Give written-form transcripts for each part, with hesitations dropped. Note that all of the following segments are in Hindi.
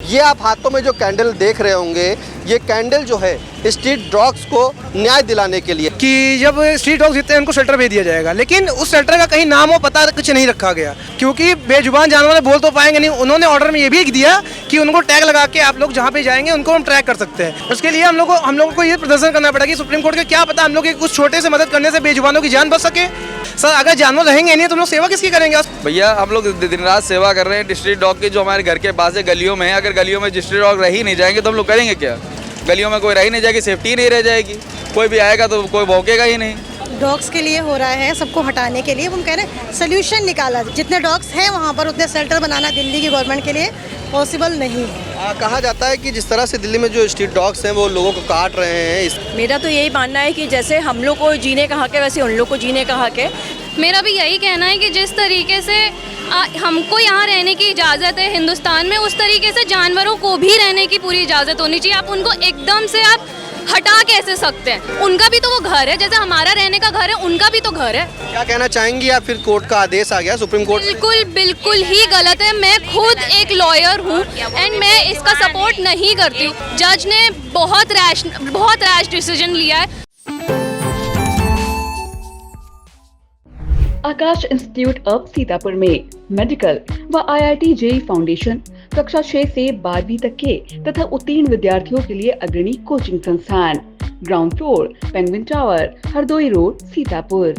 ये आप हाथों में जो कैंडल देख रहे होंगे, ये कैंडल जो है स्ट्रीट डॉग्स को न्याय दिलाने के लिए कि जब स्ट्रीट डॉग्स जीते हैं उनको शेल्टर भेज दिया जाएगा, लेकिन उस शेल्टर का कहीं नाम और पता कुछ नहीं रखा गया, क्योंकि बेजुबान जानवर बोल तो पाएंगे नहीं। उन्होंने ऑर्डर में ये भी दिया कि उनको टैग लगा के आप लोग जहाँ पे जाएंगे उनको हम ट्रैक कर सकते हैं। उसके लिए हम लोगों को ये प्रदर्शन करना पड़ेगा कि सुप्रीम कोर्ट के क्या पता हम लोग की कुछ छोटे से मदद करने से बेजुबानों की जान बच सके। सर अगर जानवर रहेंगे नहीं तो हम लोग सेवा किसकी करेंगे? भैया हम लोग दिन रात सेवा कर रहे हैं डिस्ट्रिक्ट डॉग की, जो हमारे घर के पास है, गलियों में है। अगर गलियों में डिस्ट्रिक्ट डॉग रह ही नहीं जाएंगे तो हम लोग करेंगे क्या? गलियों में कोई रह ही नहीं जाएगी, सेफ्टी नहीं रह जाएगी, कोई भी आएगा तो कोई भौंकेगा ही नहीं। डॉग्स के लिए हो रहा है, सबको हटाने के लिए हम कह रहे हैं सोल्यूशन निकाला। जितने डॉग्स हैं वहाँ पर उतने शेल्टर बनाना दिल्ली की गवर्नमेंट के लिए पॉसिबल नहीं है। कहा जाता है कि जिस तरह से दिल्ली में जो स्ट्रीट डॉग्स हैं वो लोगों को काट रहे हैं। मेरा तो यही मानना है कि जैसे हम लोग को जीने का हक है वैसे उन लोग को जीने का हक है। मेरा भी यही कहना है कि जिस तरीके से हमको यहाँ रहने की इजाज़त है हिंदुस्तान में, उस तरीके से जानवरों को भी रहने की पूरी इजाज़त होनी चाहिए। आप उनको एकदम से आप हटा कैसे सकते हैं? उनका भी तो वो घर है, जैसे हमारा रहने का घर है, उनका भी तो घर है। क्या कहना चाहेंगी आप? फिर कोर्ट का आदेश आ गया सुप्रीम कोर्ट। बिल्कुल ही गलत है। मैं खुद एक लॉयर हूँ एंड मैं इसका सपोर्ट नहीं करती हूँ। जज ने बहुत रैश डिसीजन लिया है। आकाश इंस्टीट्यूट ऑफ सीतापुर में मेडिकल व IIT JEE फाउंडेशन कक्षा 6 से 12वीं तक के तथा उत्तीर्ण विद्यार्थियों के लिए अग्रणी कोचिंग संस्थान। Ground floor, penguin tower, Hardoi road, Sitapur.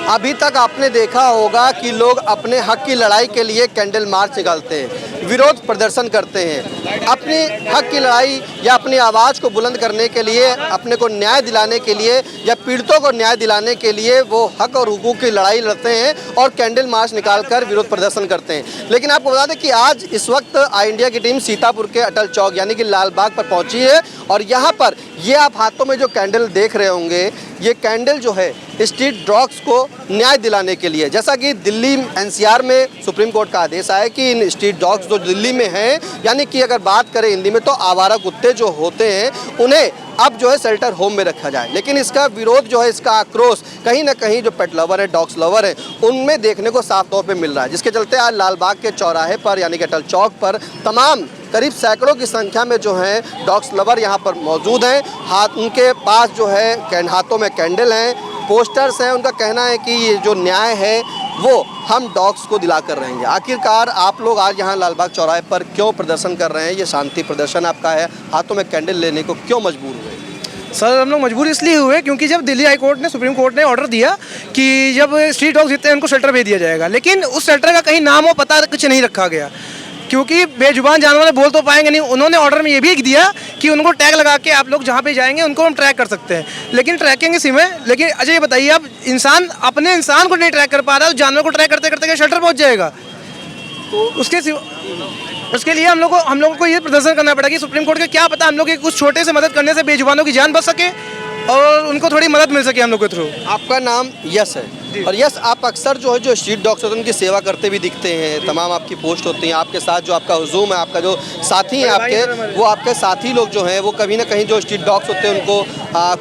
अभी तक आपने देखा होगा कि लोग अपने हक की लड़ाई के लिए कैंडल मार्च निकालते हैं, विरोध प्रदर्शन करते हैं, अपने हक की लड़ाई या अपनी आवाज़ को बुलंद करने के लिए, अपने को न्याय दिलाने के लिए या पीड़ितों को न्याय दिलाने के लिए वो हक और हुकूक की लड़ाई लड़ते हैं और कैंडल मार्च निकालकर विरोध प्रदर्शन करते हैं। लेकिन आपको बता दें कि आज इस वक्त आई इंडिया की टीम सीतापुर के अटल चौक यानी कि लाल बाग पर पहुंची है और यहाँ पर ये आप हाथों में जो कैंडल देख रहे होंगे, ये कैंडल जो है स्ट्रीट डॉग्स को न्याय दिलाने के लिए, जैसा कि दिल्ली NCR में सुप्रीम कोर्ट का आदेश आया कि इन स्ट्रीट डॉग्स जो दिल्ली में हैं, यानी कि अगर बात करें हिंदी में तो आवारा कुत्ते जो होते हैं, उन्हें अब जो है शेल्टर होम में रखा जाए। लेकिन इसका विरोध जो है, इसका आक्रोश कहीं ना कहीं जो पेट लवर है, डॉग्स लवर है, उनमें देखने को साफ तौर पे मिल रहा है, जिसके चलते आज लाल बाग के चौराहे पर यानी कि अटल चौक पर तमाम करीब सैकड़ों की संख्या में जो है डॉग्स लवर यहाँ पर मौजूद हैं। उनके पास जो है हाथों में कैंडल हैं, पोस्टर्स हैं। उनका कहना है कि ये जो न्याय है वो हम डॉग्स को दिला कर रहेंगे। आखिरकार आप लोग आज यहाँ लालबाग चौराहे पर क्यों प्रदर्शन कर रहे हैं? ये शांति प्रदर्शन आपका है, हाथों में कैंडल लेने को क्यों मजबूर हुए? सर हम लोग मजबूर इसलिए हुए क्योंकि जब दिल्ली हाई कोर्ट ने, सुप्रीम कोर्ट ने ऑर्डर दिया कि जब स्ट्रीट डॉग्स जीते हैं उनको शेल्टर भेज दिया जाएगा, लेकिन उस शेल्टर का कहीं नाम और पता कुछ नहीं रखा गया, क्योंकि बेजुबान जानवर बोल तो पाएंगे नहीं। उन्होंने ऑर्डर में ये भी दिया कि उनको टैग लगा के आप लोग जहाँ पे जाएंगे उनको हम ट्रैक कर सकते हैं, लेकिन ट्रैकिंग इसी में। लेकिन अच्छा ये बताइए, आप अपने इंसान को नहीं ट्रैक कर पा रहा है तो जानवर को ट्रैक करते करते शेल्टर पहुँच जाएगा? तो उसके लिए हम लोगों को ये प्रदर्शन करना पड़ेगा कि सुप्रीम कोर्ट के क्या पता हम लोग की कुछ छोटे से मदद करने से बेजुबानों की जान बच सके और उनको थोड़ी मदद मिल सके हम लोग के थ्रू। आपका नाम यश है और यश, आप अक्सर जो है जो स्ट्रीट डॉग्स होते हैं उनकी सेवा करते भी दिखते हैं, तमाम आपकी पोस्ट होती हैं, आपके साथ जो आपका हुजूम है, आपका जो साथी हैं आपके, वो आपके साथी लोग जो हैं वो कभी ना कहीं जो स्ट्रीट डॉग्स होते हैं उनको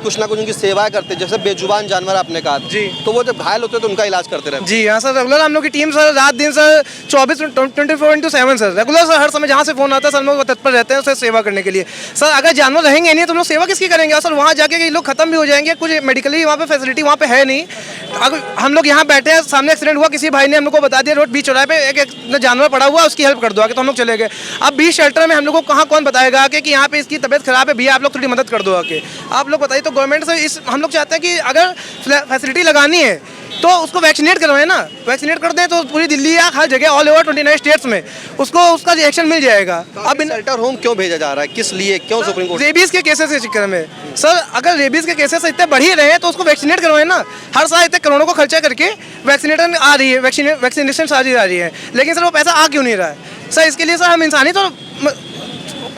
कुछ ना कुछ उनकी सेवा करते हैं। जैसे बेजुबान जानवर आपने कहा जी, तो वो जब घायल होते हैं तो उनका इलाज करते रहते हैं। जी हाँ सर, रेगुलर हम लोग की टीम सर रात दिन सर 24/7 सर रेगुलर सर, हर समय जहाँ से फोन आता है सर हम लोग तत्पर रहते हैं उसे सेवा करने के लिए। सर अगर जानवर रहेंगे नहीं तो हम लोग सेवा किसकी करेंगे? सर वहाँ जाके ये लोग खत्म भी हो जाएंगे, कुछ मेडिकली वहाँ पे फैसिलिटी वहाँ पे है नहीं। अगर हम लोग यहाँ बैठे हैं, सामने एक्सीडेंट हुआ, किसी भाई ने हम लोग को बता दिया रोड बीच चौराहे पे एक जानवर पड़ा हुआ, उसकी हेल्प कर दो आके, तो हम लोग चले गए। अब बीच शेल्टर में हम लोग को कहाँ कौन बताएगा आके कि यहाँ पे इसकी तबीयत खराब है भैया आप लोग थोड़ी मदद कर दो आके? आप लोग बताइए। तो गवर्नमेंट से हम लोग चाहते हैं कि अगर फैसिलिटी लगानी है तो उसको वैक्सीनेट करवाएं ना, वैक्सीनेट कर दें तो पूरी दिल्ली या हर जगह ऑल ओवर 29 स्टेट्स में उसका रिएक्शन मिल जाएगा। अब शेल्टर होम क्यों भेजा जा रहा है, किस लिए, क्यों सुप्रीम कोर्ट? रेबीज के केसेस के चक्कर में सर, अगर रेबीज के केसेस इतने बढ़ ही रहे हैं तो उसको वैक्सीनेट करवाएं ना। हर साल इतने करोड़ों को खर्चा करके वैक्सीनेशन आ रही है, वैक्सीनेशन आ रही है, लेकिन सर वो पैसा आ क्यों नहीं रहा है? सर इसके लिए सर हम इंसानी तो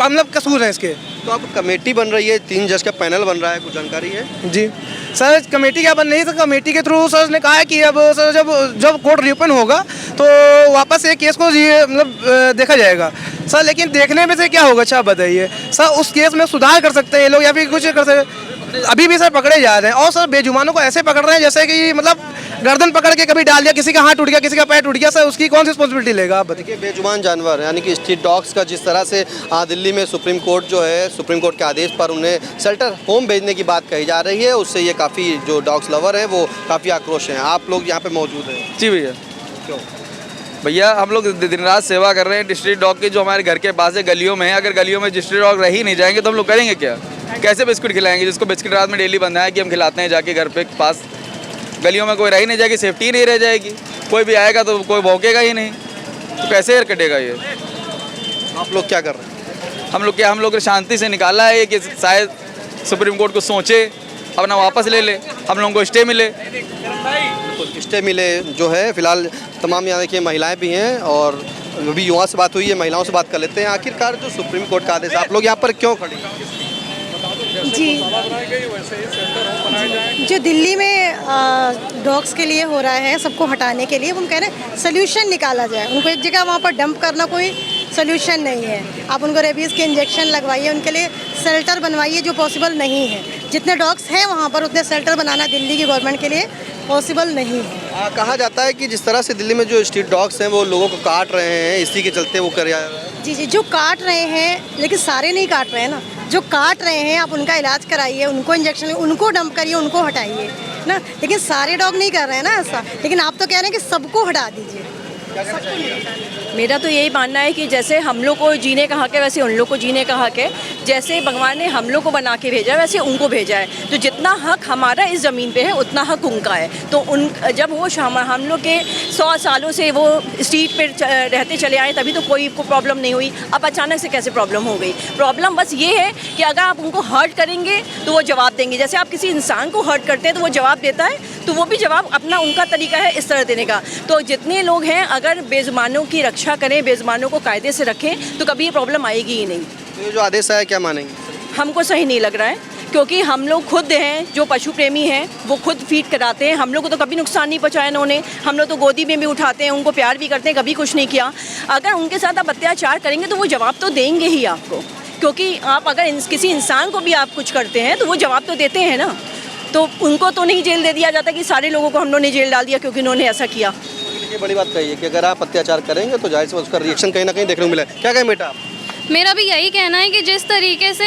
मतलब कसूर है इसके। तो अब कमेटी बन रही है, 3 जज का पैनल बन रहा है, कुछ जानकारी है? जी सर, कमेटी क्या बन रही है? सर कमेटी के थ्रू सर ने कहा है कि अब सर जब कोर्ट रीओपन होगा तो वापस ये केस को मतलब देखा जाएगा सर। लेकिन देखने में से क्या होगा, अच्छा बताइए सर? उस केस में सुधार कर सकते हैं ये लोग या फिर कुछ कर सकते हैं? अभी भी सर पकड़े जा रहे हैं और सर बेजुबानों को ऐसे पकड़ रहे हैं जैसे कि मतलब गर्दन पकड़ के कभी डाल दिया, किसी का हाथ टूट गया, किसी का पैर टूट गया, सर उसकी कौन सी रिस्पॉन्सिबिलिटी लेगा आप बताइए। देखिए बेजुबान जानवर यानी कि स्ट्रीट डॉग्स का जिस तरह से दिल्ली में सुप्रीम कोर्ट जो है, सुप्रीम कोर्ट के आदेश पर उन्हें शेल्टर होम भेजने की बात कही जा रही है, उससे ये काफ़ी जो डॉग्स लवर है वो काफ़ी आक्रोश हैं। आप लोग यहाँ पे मौजूद हैं, जी भैया। क्यों? भैया हम लोग दिन रात सेवा कर रहे हैं डिस्ट्रिक्ट डॉग की, जो हमारे घर के पास है, गलियों में है। अगर गलियों में डिस्ट्रिक्ट डॉग रह ही नहीं जाएंगे तो हम लोग करेंगे क्या? कैसे बिस्कुट खिलाएंगे? जिसको बिस्कुट रात में डेली बनना है कि हम खिलाते हैं जाके घर पे पास, गलियों में कोई रह ही नहीं जाएगी, सेफ्टी नहीं रह जाएगी, कोई भी आएगा तो कोई भौंकेगा ही नहीं, तो कैसे हेयर कटेगा ये? आप लोग क्या कर रहे हैं? हम लोग शांति से निकाला है कि शायद सुप्रीम कोर्ट को सोचे, अपना वापस ले ले, हम लोगों को स्टे मिले। स्टे मिले जो है फिलहाल तमाम यहाँ देखिए महिलाएं भी हैं और अभी युवा से बात हुई है, महिलाओं से बात कर लेते हैं। आखिरकार जो सुप्रीम कोर्ट का आदेश, आप लोग यहाँ पर क्यों खड़ी हैं? जी, जो दिल्ली में डॉग्स के लिए हो रहा है, सबको हटाने के लिए, वो हम कह रहे हैं सोल्यूशन निकाला जाए। उनको एक जगह वहाँ पर डंप करना कोई सोल्यूशन नहीं है। आप उनको रेबीज़ के इंजेक्शन लगवाइए, उनके लिए शेल्टर बनवाइए, जो पॉसिबल नहीं है। जितने डॉग्स हैं वहाँ पर उतने शेल्टर बनाना दिल्ली की गवर्नमेंट के लिए पॉसिबल नहीं है। कहा जाता है कि जिस तरह से दिल्ली में जो स्ट्रीट डॉग्स हैं वो लोगों को काट रहे हैं, इसी के चलते वो कर जी जी, जो काट रहे हैं, लेकिन सारे नहीं काट रहे हैं ना। जो काट रहे हैं आप उनका इलाज कराइए, उनको इंजेक्शन, उनको डंप करिए, उनको हटाइए ना। लेकिन सारे डॉग नहीं कर रहे हैं ना ऐसा, लेकिन आप तो कह रहे हैं कि सबको हटा दीजिए। मेरा तो यही मानना है कि जैसे हम लोग को जीने का हक है, वैसे उन लोग को जीने का हक है। जैसे भगवान ने हम लोग को बना के भेजा है, वैसे उनको भेजा है। तो जितना हक हमारा इस ज़मीन पे है, उतना हक उनका है। तो जब वो हम लोग के 100 सालों से वो स्ट्रीट पे रहते चले आए, तभी तो कोई को प्रॉब्लम नहीं हुई। अब अचानक से कैसे प्रॉब्लम हो गई? प्रॉब्लम बस ये है कि अगर आप उनको हर्ट करेंगे तो वो जवाब देंगे। जैसे आप किसी इंसान को हर्ट करते हैं तो वो जवाब देता है, तो वो भी जवाब अपना, उनका तरीका है इस तरह देने का। तो जितने लोग हैं, अगर बेज़ुबानों की रक्षा करें, बेज़ुबानों को कायदे से रखें, तो कभी ये प्रॉब्लम आएगी ही नहीं। तो ये जो आदेश आया क्या मानेंगे? हमको सही नहीं लग रहा है, क्योंकि हम लोग खुद हैं जो पशु प्रेमी हैं, वो खुद फीड कराते हैं। हम लोग को तो कभी नुकसान नहीं पहुंचाया इन्होंने। हम लोग तो गोदी में भी उठाते हैं, उनको प्यार भी करते हैं, कभी कुछ नहीं किया। अगर उनके साथ आप अत्याचार करेंगे तो वो जवाब तो देंगे ही आपको, क्योंकि आप अगर किसी इंसान को भी आप कुछ करते हैं तो वो जवाब तो देते हैं ना। तो उनको तो नहीं जेल दे दिया जाता कि सारे लोगों को हम लोग ने जेल डाल दिया क्योंकि उन्होंने ऐसा किया। ये बड़ी बात कही है कि अगर आप अत्याचार करेंगे तो जाहिर से उसका रिएक्शन कहीं ना कहीं देखने को मिला है। क्या कहें बेटा आप? मेरा भी यही कहना है कि जिस तरीके से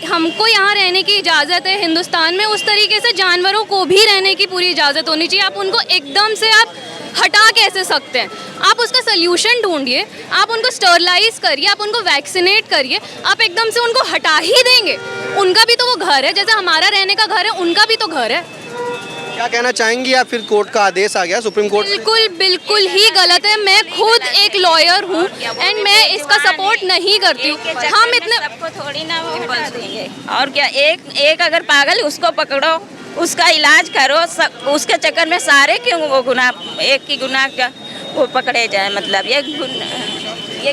हमको यहाँ रहने की इजाज़त है हिंदुस्तान में, उस तरीके से जानवरों को भी रहने की पूरी इजाज़त होनी चाहिए। आप उनको एकदम से आप हटा कैसे सकते हैं? आप उसका सल्यूशन ढूंढिए, आप उनको स्टरलाइज करिए, आप उनको वैक्सीनेट करिए। आप एकदम से उनको हटा ही देंगे, उनका भी तो वो घर है, जैसे हमारा रहने का घर है, उनका भी तो घर है। क्या कहना चाहेंगी आप? फिर कोर्ट का आदेश आ गया सुप्रीम कोर्ट से। बिल्कुल ही गलत है। मैं खुद एक लॉयर हूँ एंड मैं इसका सपोर्ट नहीं करती हूँ। हम इतने सबको थोड़ी ना वो बोल देंगे। और क्या, एक अगर पागल उसको पकड़ो, उसका इलाज करो, उसके चक्कर में सारे क्यों वो गुनाह, एक की गुनाह का वो पकड़े जाए? मतलब ये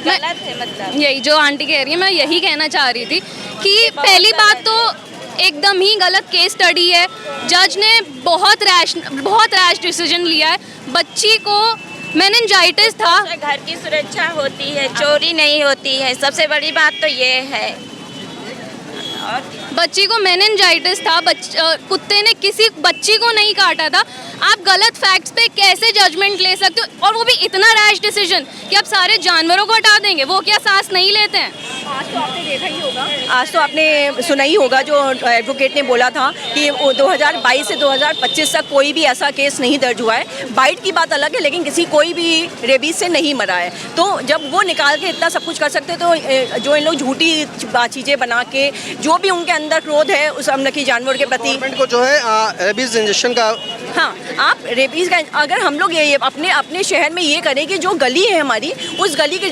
गलत है। मतलब यही जो आंटी कह रही है, मैं यही कहना चाह रही थी कि पहली बात तो एकदम ही गलत केस स्टडी है। जज ने बहुत रैश डिसीजन लिया है। बच्ची को मेनिंजाइटिस था। घर की सुरक्षा होती है, चोरी नहीं होती है, सबसे बड़ी बात तो ये है। और बच्ची को मेनिंजाइटिस था, कुत्ते ने किसी बच्ची को नहीं काटा था। आप गलत फैक्ट्स पे कैसे जजमेंट ले सकते हो? और वो भी इतना रैश डिसीजन कि आप सारे जानवरों को हटा देंगे। वो क्या सांस नहीं लेते हैं? आज तो आपने देखा ही होगा, आज तो आपने सुना ही होगा जो एडवोकेट ने बोला था कि 2022 से 2025 तक कोई भी ऐसा केस नहीं दर्ज हुआ है। बाइट की बात अलग है, लेकिन कोई भी रेबीज से नहीं मरा है। तो जब वो निकाल के इतना सब कुछ कर सकते तो जो इन लोग झूठी चीज़ें बना के, जो भी उनके अंदर क्रोध है उस अमलकी जानवर के प्रति, गवर्नमेंट को जो है रेबीज इंजेक्शन का, हाँ, आप रेबीज का अगर हम लोग ये अपने शहर में ये करें कि जो गली है हमारी, उस गली की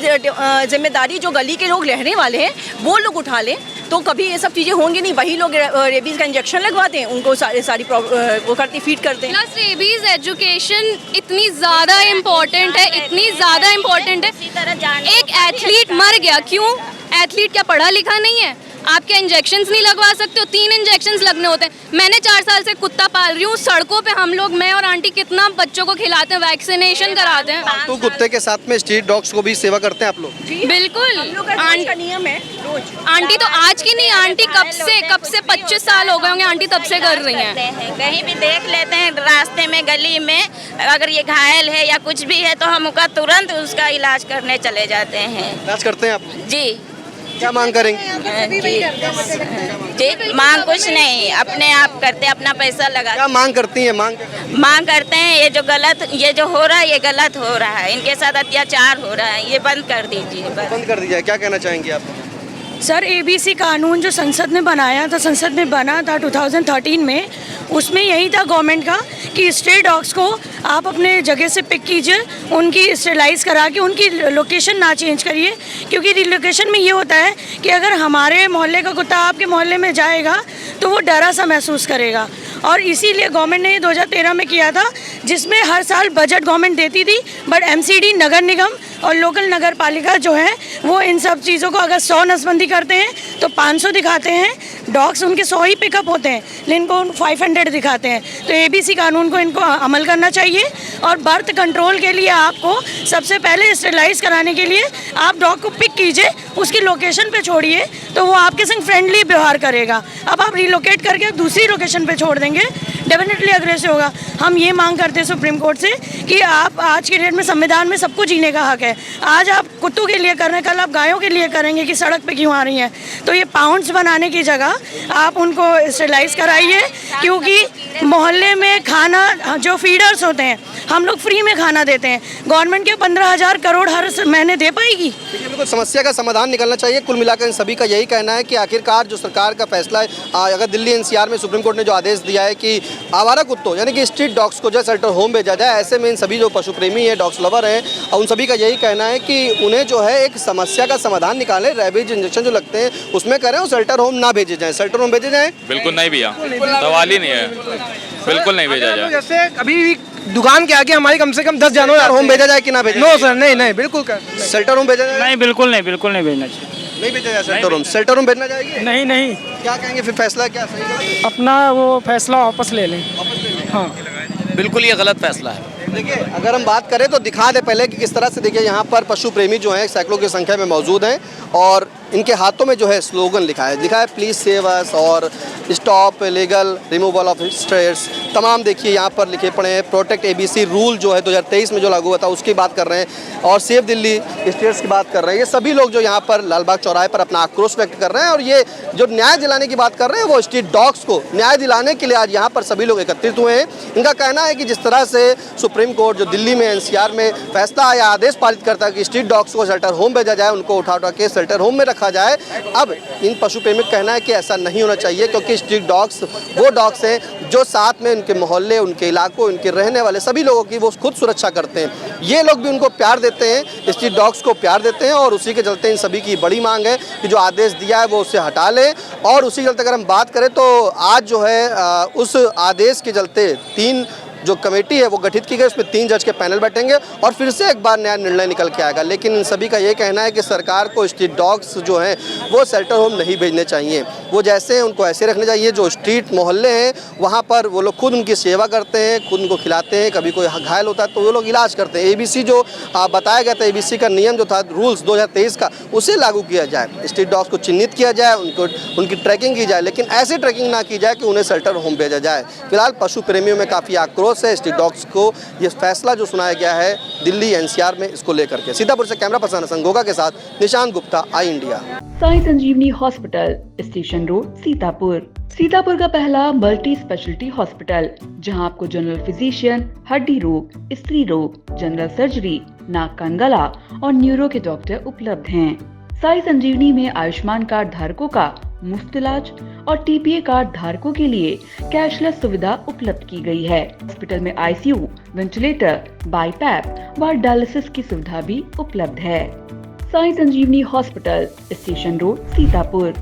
जिम्मेदारी जो गली के लोग रहने वाले हैं वो लोग उठा लें, तो कभी ये सब चीज़ें होंगी नहीं। वही लोग रेबीज का इंजेक्शन लगवाते हैं, उनको सारी वो करते, फीड करते हैं। प्लस रेबीज एजुकेशन इतनी ज़्यादा इम्पोर्टेंट है, इतनी ज़्यादा इम्पोर्टेंट है। एक एथलीट मर गया, क्यों? एथलीट क्या पढ़ा लिखा नहीं है? आपके इंजेक्शंस नहीं लगवा सकते हो, 3 इंजेक्शंस लगने होते हैं। मैंने 4 साल से कुत्ता पाल रही हूँ, सड़कों पे हम लोग, मैं और आंटी कितना बच्चों को खिलाते हैं, वैक्सीनेशन कराते हैं। तो कुत्ते के साथ में स्ट्रीट डॉग्स को भी सेवा करते हैं आप लोग? बिल्कुल, का नियम है रोज। आंटी तो आज की नहीं, आंटी कब से 25 साल हो गए होंगे आंटी तब से कर रही हैं। कहीं भी देख लेते हैं रास्ते में, गली में, अगर ये घायल है या कुछ भी है तो हम उसका तुरंत उसका इलाज करने चले जाते हैं। इलाज करते हैं आप? जी क्या मांग करेंगे? जी मांग कुछ नहीं, अपने आप करते, अपना पैसा लगा। क्या मांग करती हैं? मांग करते हैं ये जो हो रहा है ये गलत हो रहा है, इनके साथ अत्याचार हो रहा है, ये बंद कर दीजिए बस। बंद कर दीजिए। क्या कहना चाहेंगे आप? सर एबीसी कानून जो संसद ने बनाया था, संसद में बना था 2013 में, उसमें यही था गवर्नमेंट का कि स्ट्रे डॉग्स को आप अपने जगह से पिक कीजिए, उनकी स्टेलाइज करा के उनकी लोकेशन ना चेंज करिए, क्योंकि रिलोकेशन में ये होता है कि अगर हमारे मोहल्ले का कुत्ता आपके मोहल्ले में जाएगा तो वो डरा सा महसूस करेगा। और इसीलिए गवर्नमेंट ने ये 2013 में किया था, जिसमें हर साल बजट गवर्नमेंट देती थी, बट एमसीडी, नगर निगम और लोकल नगर पालिका जो है वो इन सब चीज़ों को अगर 100 नसबंदी करते हैं तो 500 दिखाते हैं, डॉग्स उनके 100 ही पिकअप होते हैं, लेकिन इनको 500 दिखाते हैं। तो एबीसी कानून को इनको अमल करना चाहिए। और बर्थ कंट्रोल के लिए आपको सबसे पहले स्टेलाइज कराने के लिए आप डॉग को पिक कीजिए, उसकी लोकेशन पे छोड़िए, तो वो आपके संग फ्रेंडली व्यवहार करेगा। अब आप रिलोकेट करके दूसरी लोकेशन पे छोड़ देंगे, डेफिनेटली अग्रेसिव होगा। हम ये मांग करते हैं सुप्रीम कोर्ट से कि आप आज के डेट में संविधान में सबको जीने का हक है। आज आप कुत्तों के लिए कर रहे हैं, कल आप गायों के लिए करेंगे कि सड़क पे क्यों आ रही हैं। तो ये पाउंड्स बनाने की जगह आप उनको स्टेलाइज कराइए, क्योंकि मोहल्ले में खाना जो फीडर्स होते हैं हम लोग फ्री में खाना देते हैं, गवर्नमेंट के 15,000 करोड़ हर महीने दे पाएगी? देखिए, बिल्कुल समस्या का समाधान निकलना चाहिए। कुल मिलाकर इन सभी का यही कहना है कि आखिरकार जो सरकार का फैसला है, अगर दिल्ली एनसीआर में सुप्रीम कोर्ट ने जो आदेश दिया है कि आवारा कुत्तों यानी कि स्ट्रीट डॉग्स को जो शेल्टर होम भेजा जाए, ऐसे में इन सभी जो पशु प्रेमी हैं, डॉग्स लवर हैं, उन सभी का यही कहना है कि उन्हें जो है एक समस्या का समाधान निकालें। रेबीज इंजेक्शन जो लगते हैं उसमें करें, और शेल्टर होम ना भेजे जाएँ। शेल्टर होम भेजे जाएँ? बिल्कुल नहीं भैया, सवाल ही नहीं है, बिल्कुल नहीं भेजा जाए। जैसे अभी भी दुकान के आगे हमारी कम से कम 10 जानवर होम भेजा जाए कि ना भेजा? नो सर, नहीं बिल्कुल शेल्टर होम भेजा जाए? नहीं बिल्कुल नहीं भेजना चाहिए। नहीं भेजा जाए शेल्टर होम? शेल्टर होम भेजना चाहिए? नहीं क्या कहेंगे फिर? फैसला क्या सही? अपना वो फैसला वापस ले लें। हाँ बिल्कुल ये गलत फैसला है। देखिए, अगर हम बात करें तो दिखा दे पहले कि किस तरह से, देखिए यहाँ पर पशु प्रेमी जो हैं सैकड़ों की संख्या में मौजूद हैं, और इनके हाथों में जो है स्लोगन लिखा है प्लीज़ सेव अस और stop illegal removal of straits. तमाम देखिए यहाँ पर लिखे पड़े हैं। प्रोटेक्ट एबीसी रूल जो है 2023 में जो लागू हुआ था उसकी बात कर रहे हैं, और सेव दिल्ली स्ट्रेट्स की बात कर रहे हैं। ये सभी लोग जो यहाँ पर लालबाग चौराहे पर अपना आक्रोश व्यक्त कर रहे हैं, और ये जो न्याय दिलाने की बात कर रहे हैं वो स्ट्रीट डॉग्स को न्याय दिलाने के लिए आज यहाँ पर सभी लोग एकत्रित हुए हैं। इनका कहना है कि जिस तरह से सुप्रीम कोर्ट जो दिल्ली में एनसीआर में फैसला या आदेश पारित करता है कि स्ट्रीट डॉग्स को शेल्टर होम भेजा जाए, उनको उठा के शेल्टर होम में रखा जाए, अब इन पशु प्रेमी का कहना है कि ऐसा नहीं होना चाहिए, क्योंकि स्ट्रीट डॉग्स वो डॉग्स हैं जो साथ में उनके मोहल्ले, उनके इलाकों, उनके रहने वाले सभी लोगों की वो खुद सुरक्षा करते हैं। ये लोग भी उनको प्यार देते हैं, स्ट्रीट डॉग्स को प्यार देते हैं, और उसी के चलते इन सभी की बड़ी मांग है कि जो आदेश दिया है वो उससे हटा ले। और उसी के चलते अगर हम बात करें तो आज जो है उस आदेश के चलते 3 जो कमेटी है वो गठित की गई, उसमें 3 जज के पैनल बैठेंगे और फिर से एक बार नया निर्णय निकल के आएगा। लेकिन इन सभी का ये कहना है कि सरकार को स्ट्रीट डॉग्स जो हैं वो शेल्टर होम नहीं भेजने चाहिए, वो जैसे हैं उनको ऐसे रखने चाहिए। जो स्ट्रीट मोहल्ले हैं वहाँ पर वो लोग खुद उनकी सेवा करते हैं, खुद उनको खिलाते हैं, कभी कोई घायल होता है तो वो लोग इलाज करते हैं। एबीसी जो बताया गया था, एबीसी का नियम जो था, रूल्स 2023 का, उसे लागू किया जाए। स्ट्रीट डॉग्स को चिन्हित किया जाए, उनकी ट्रैकिंग की जाए, लेकिन ऐसी ट्रैकिंग ना की जाए कि उन्हें शेल्टर होम भेजा जाए। फिलहाल पशु प्रेमियों में काफ़ी आक्रोश है। स्ट्रीट डॉग्स को ये फैसला जो सुनाया गया है दिल्ली एनसीआर में, इसको लेकर के। सीतापुर से कैमरा पर्सन संगोगा के साथ Nishant Gupta, I India. Sai Sanjeevani hospital, station road, Sitapur. Sitapur का पहला मल्टी स्पेशलिटी हॉस्पिटल, जहां आपको जनरल फिजिशियन, हड्डी रोग, स्त्री रोग, जनरल सर्जरी, नाक कान गला और न्यूरो के डॉक्टर उपलब्ध हैं। साई संजीवनी में आयुष्मान कार्ड धारकों का मुफ्त इलाज और टीपीए कार्ड धारकों के लिए कैशलेस सुविधा उपलब्ध की गई है। हॉस्पिटल में आईसीयू, वेंटिलेटर, बाईपैप व डायलिसिस की सुविधा भी उपलब्ध है। Sai Sanjeevani hospital, station road, Sitapur.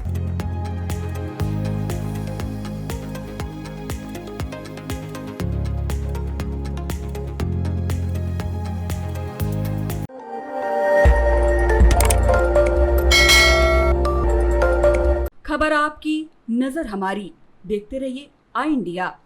पर आपकी नजर हमारी। देखते रहिए आई इंडिया।